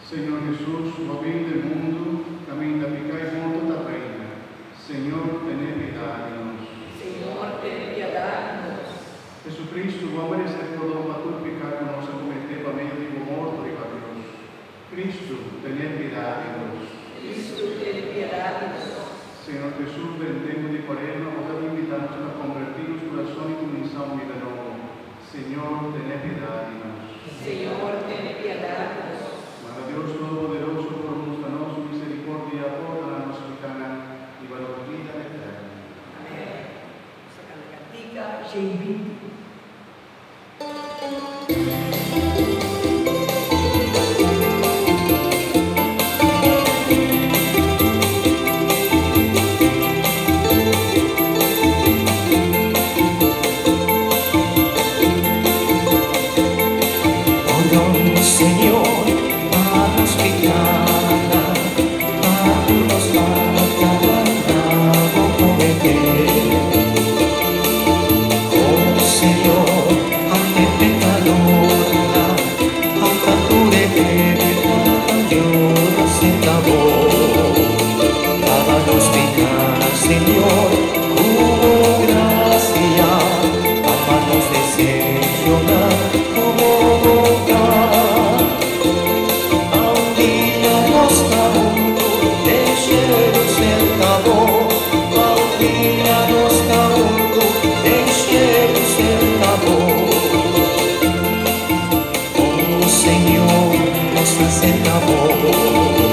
Señor Jesús, o bien del mundo, camina picai moto da reina. Señor, ten piedad de nos. Señor, ten piedad de nos. Jesucristo, o merece todo para tu pecado nos acomete para medio de morto y para Dios. Cristo, ten piedad de nos. Cristo, ten piedad de nos. Señor Jesús, bendemos de cuaresma, vos invitarnos a convertir los corazones en un de nuevo. Señor, ten piedad de nos. Señor, ten piedad de nos. Dios Todopoderoso, por mostrarnos su misericordia, por la nostra y valor vida eterna. Amén. Saca la cantica, G20. Señor, hubo gracia, amanos decepcionar como boca. A un día nos mundo, deixemos ser acabó. A un día nos mundo, deixemos ser acabó. Oh Señor, nos acabó.